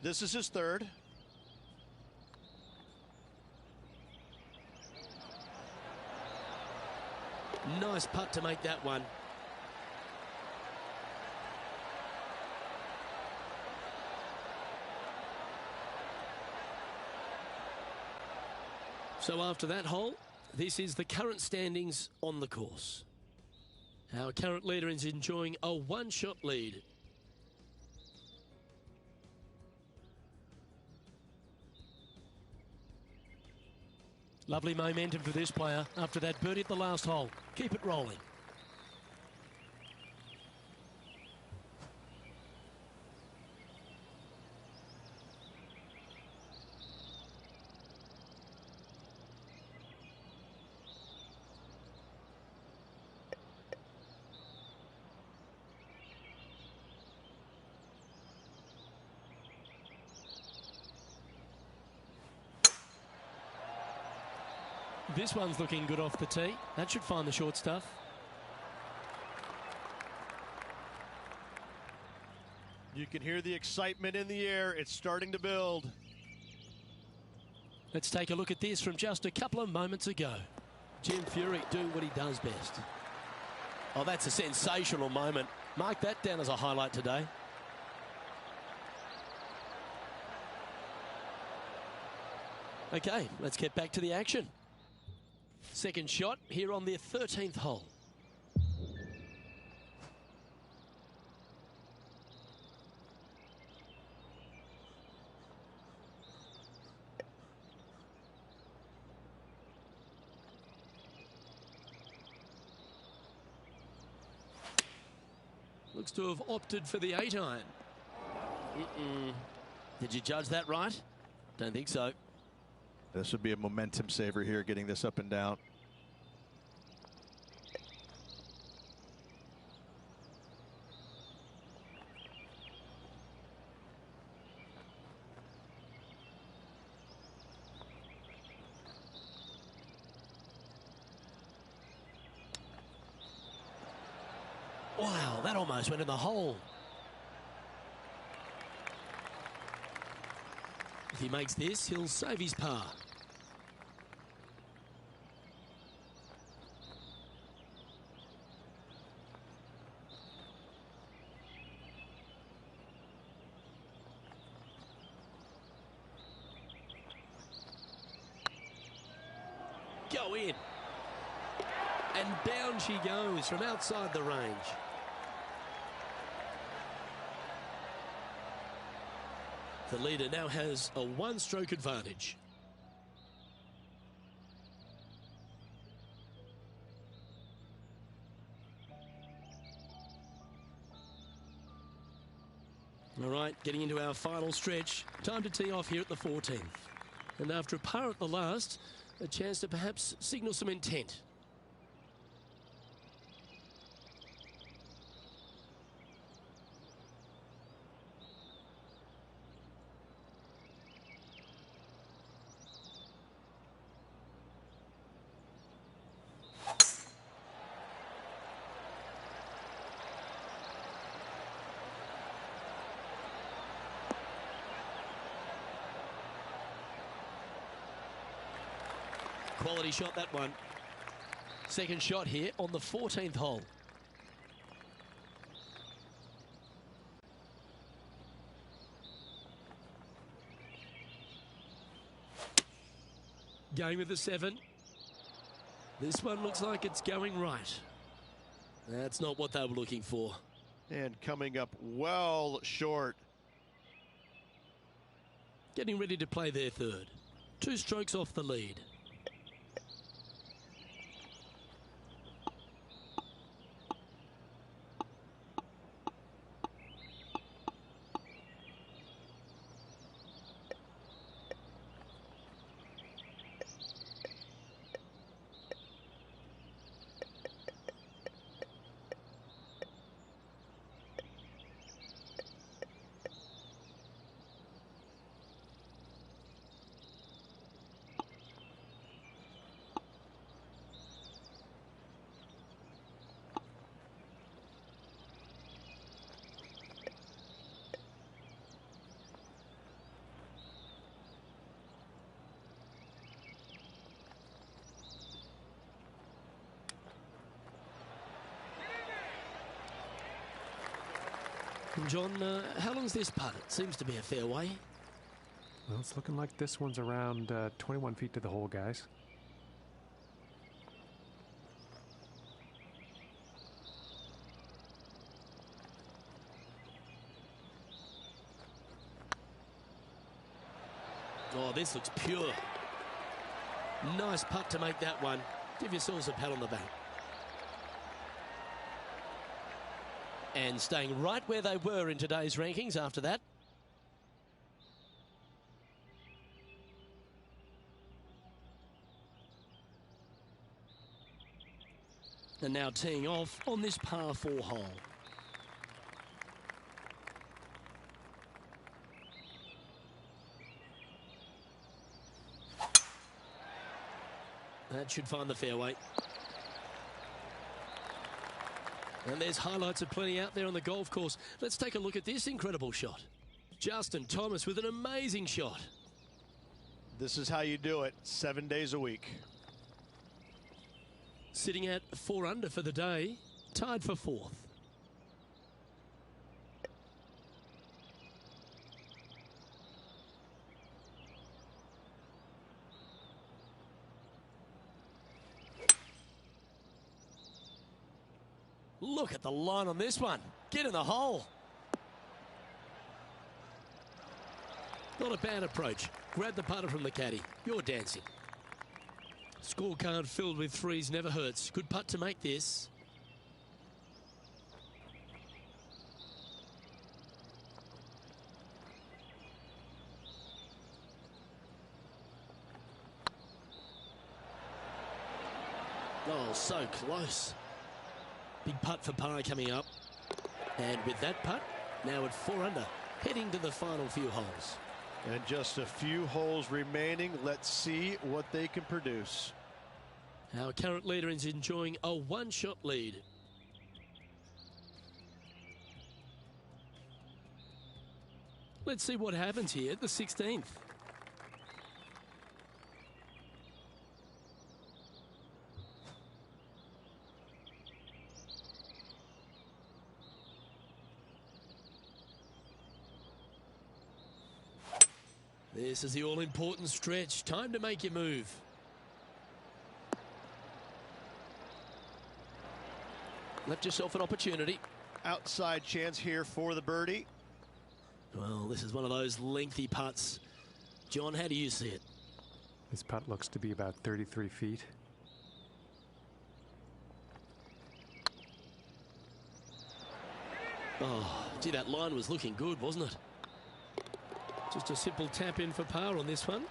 This is his 3rd. Nice putt to make that one. So after that hole, this is the current standings on the course. Our current leader is enjoying a 1-shot lead. Lovely momentum for this player after that birdie at the last hole. Keep it rolling. This one's looking good off the tee. That should find the short stuff. You can hear the excitement in the air. It's starting to build. Let's take a look at this from just a couple of moments ago. Jim Furyk doing what he does best. Oh, that's a sensational moment. Mark that down as a highlight today. Okay, let's get back to the action. Second shot here on their 13th hole. Looks to have opted for the 8-iron. Did you judge that right? Don't think so. This would be a momentum saver here, getting this up and down. Wow, that almost went in the hole. If he makes this, he'll save his par. Go in. And down she goes from outside the range. The leader now has a 1-stroke advantage. All right, getting into our final stretch. Time to tee off here at the 14th. And after a par at the last, a chance to perhaps signal some intent. Quality shot, that one. Second shot here on the 14th hole. Going with the 7. This one looks like it's going right. That's not what they were looking for. And coming up well short. Getting ready to play their third. 2 strokes off the lead. John, how long's this putt? It seems to be a fair way. Well, it's looking like this one's around 21 feet to the hole, guys. Oh, this looks pure. Nice putt to make that one. Give yourselves a pat on the back. And staying right where they were in today's rankings after that. And now teeing off on this par 4 hole. That should find the fairway. And there's highlights aplenty out there on the golf course. Let's take a look at this incredible shot. Justin Thomas with an amazing shot. This is how you do it 7 days a week. Sitting at 4 under for the day, tied for 4th. Look at the line on this one. Get in the hole. Not a bad approach. Grab the putter from the caddy. You're dancing. Scorecard filled with threes never hurts. Good putt to make this. Oh, so close. Big putt for par coming up. And with that putt, now at 4 under, heading to the final few holes. And just a few holes remaining. Let's see what they can produce. Our current leader is enjoying a 1-shot lead. Let's see what happens here at the 16th. This is the all-important stretch. Time to make your move. Left yourself an opportunity. Outside chance here for the birdie. Well, this is one of those lengthy putts. John, how do you see it? This putt looks to be about 33 feet. Oh, gee, that line was looking good, wasn't it? Just a simple tap in for par on this one.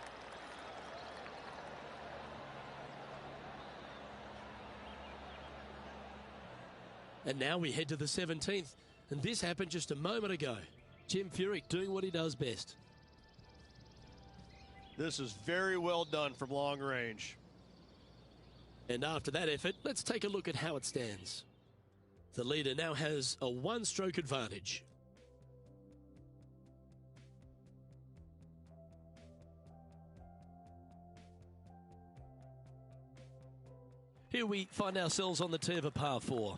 And now we head to the 17th. And this happened just a moment ago. Jim Furyk doing what he does best. This is very well done from long range. And after that effort, let's take a look at how it stands. The leader now has a 1-stroke advantage. Here we find ourselves on the tee of a par 4.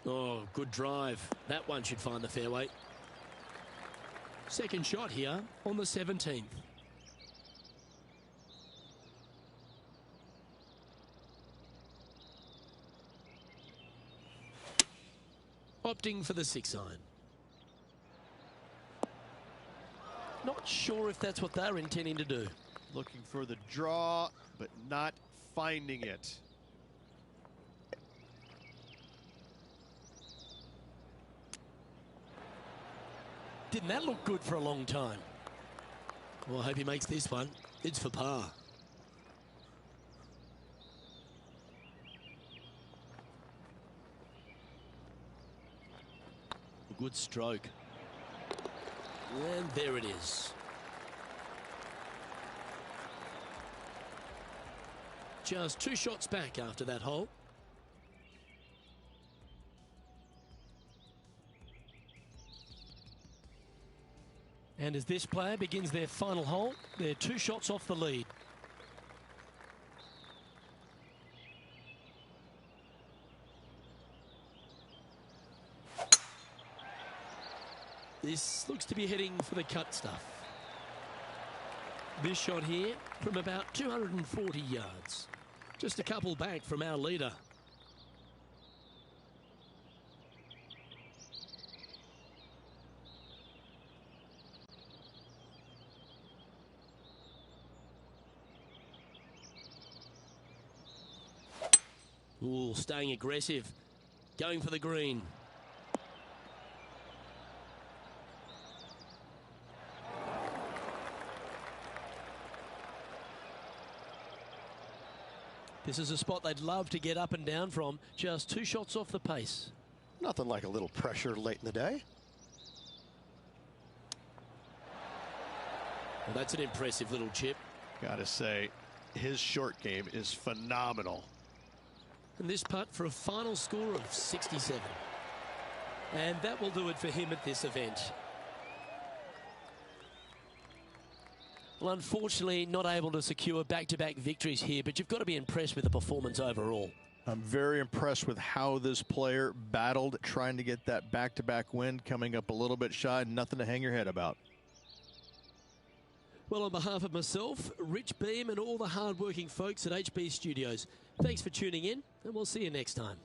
Oh, good drive. That one should find the fairway. Second shot here on the 17th. Opting for the 6-iron. Not sure if that's what they're intending to do. Looking for the draw, but not finding it. Didn't that look good for a long time? Well, I hope he makes this one. It's for par. A good stroke. And there it is. Just 2 shots back after that hole. And as this player begins their final hole, they're 2 shots off the lead. This looks to be heading for the cut stuff. This shot here from about 240 yards. Just a couple back from our leader. Ooh, staying aggressive. Going for the green. This is a spot they'd love to get up and down from. Just 2 shots off the pace. Nothing like a little pressure late in the day. Well, that's an impressive little chip. Gotta say, his short game is phenomenal. And this putt for a final score of 67. And that will do it for him at this event. Well, unfortunately, not able to secure back-to-back victories here, but you've got to be impressed with the performance overall. I'm very impressed with how this player battled, trying to get that back-to-back win, coming up a little bit shy, nothing to hang your head about. Well, on behalf of myself, Rich Beam, and all the hard-working folks at HB Studios, thanks for tuning in, and we'll see you next time.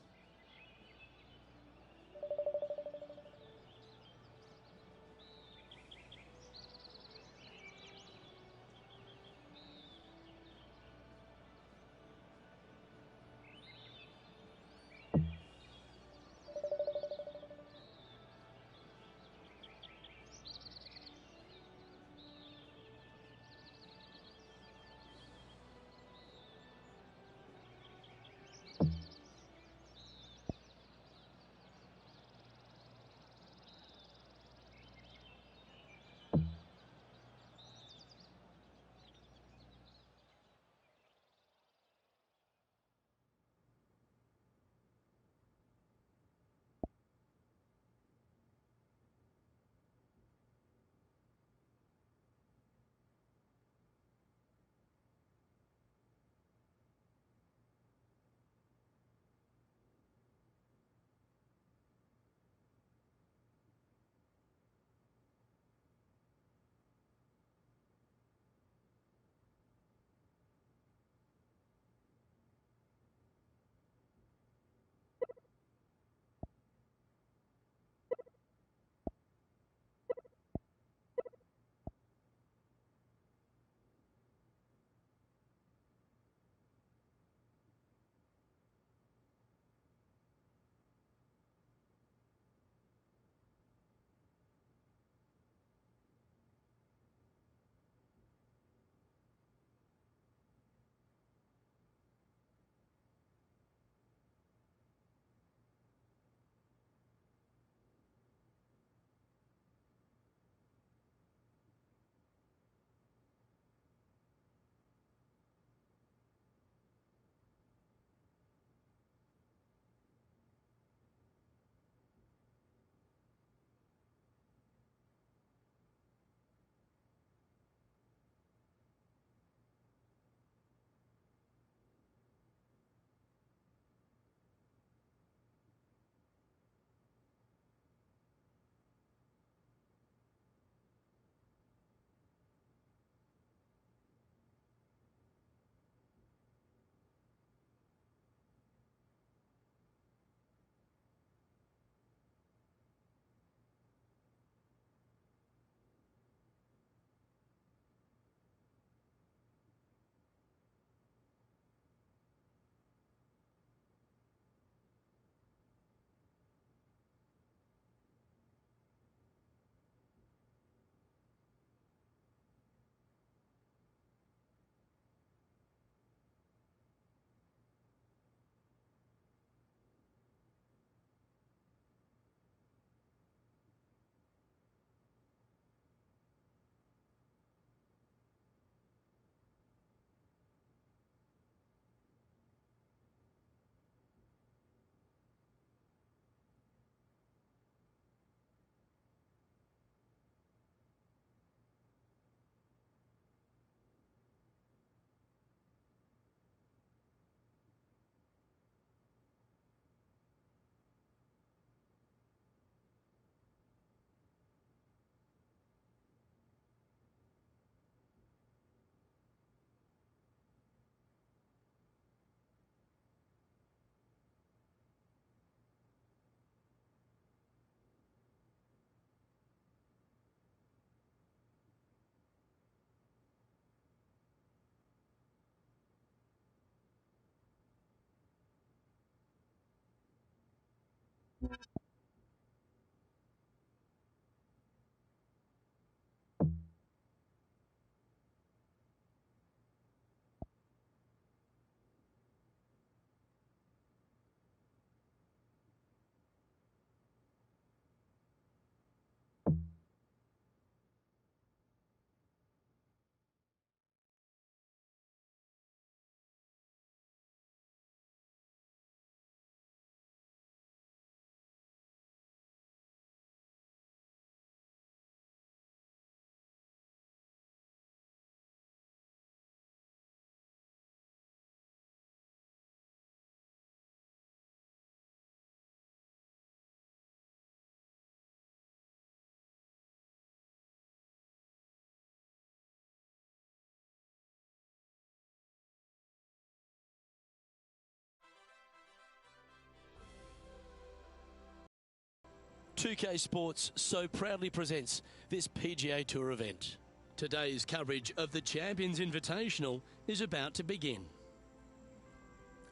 2K Sports so proudly presents this PGA Tour event. Today's coverage of the Champions Invitational is about to begin.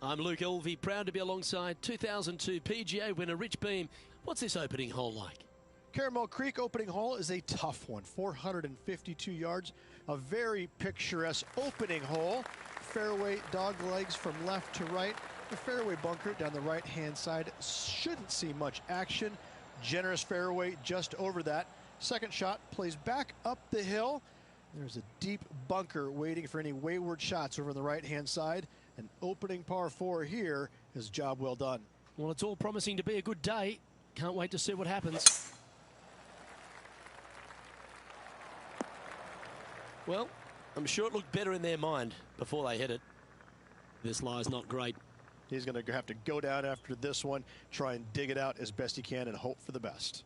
I'm Luke Elvey, proud to be alongside 2002 PGA winner Rich Beem. What's this opening hole like? Caramel Creek opening hole is a tough one, 452 yards, a very picturesque opening hole. Fairway dog legs from left to right. The fairway bunker down the right-hand side shouldn't see much action. Generous fairway just over that. Second shot plays back up the hill. There's a deep bunker waiting for any wayward shots over on the right-hand side. An opening par 4 here is job well done. Well, it's all promising to be a good day. Can't wait to see what happens. Well, I'm sure it looked better in their mind before they hit it. This lie's not great. He's going to have to go down after this one, try and dig it out as best he can and hope for the best.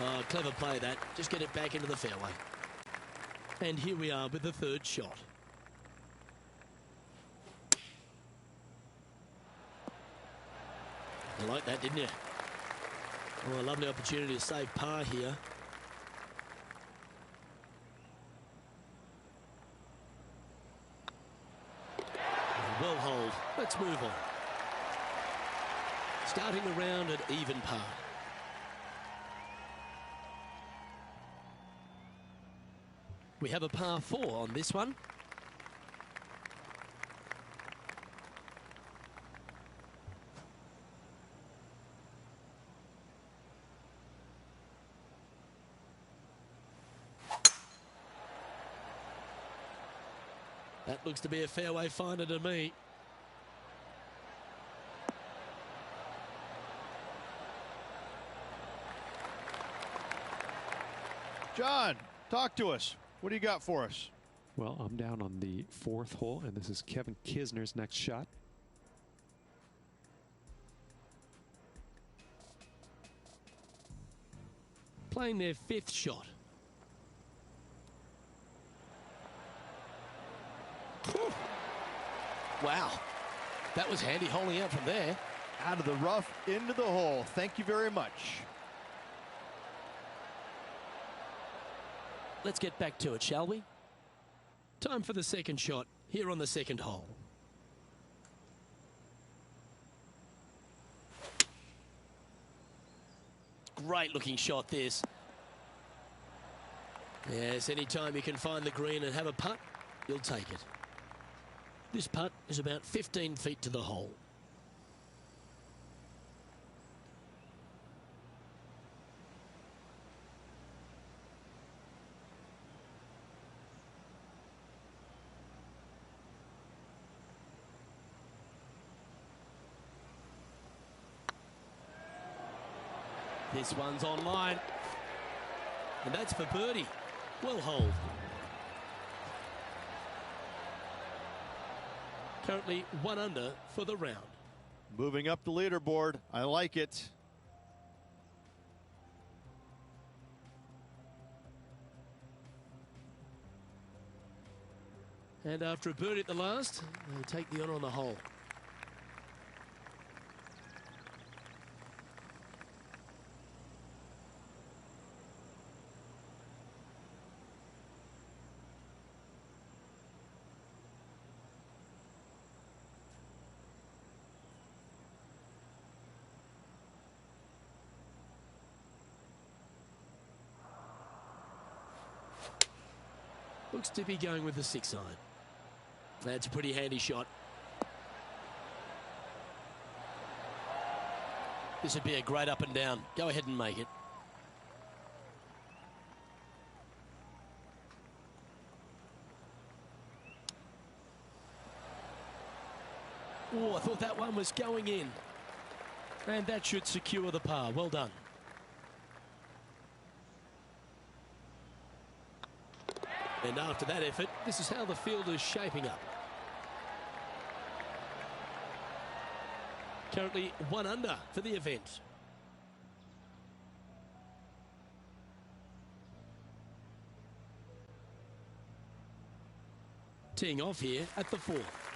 Oh, clever play that. Just get it back into the fairway. And here we are with the third shot. You like that, didn't you? Oh, a lovely opportunity to save par here. Well hold. Let's move on. Starting the round at even par. We have a par 4 on this one. That looks to be a fairway finder to me. John, talk to us. What do you got for us? Well, I'm down on the 4th hole, and this is Kevin Kisner's next shot. Playing their 5th shot. Whew. Wow, that was handy holding out from there. Out of the rough, into the hole. Thank you very much. Let's get back to it, shall we? Time for the second shot here on the second hole. Great looking shot this. Yes, anytime you can find the green and have a putt, you'll take it. This putt is about 15 feet to the hole. This one's online. And that's for birdie. Well holed. Currently 1 under for the round. Moving up the leaderboard. I like it. And after a birdie at the last, they take the honour on the hole. Looks to be going with the 6-iron. That's a pretty handy shot. This would be a great up and down. Go ahead and make it. Oh, I thought that one was going in. And that should secure the par. Well done. And after that effort, this is how the field is shaping up. Currently 1 under for the event. Teeing off here at the 4th.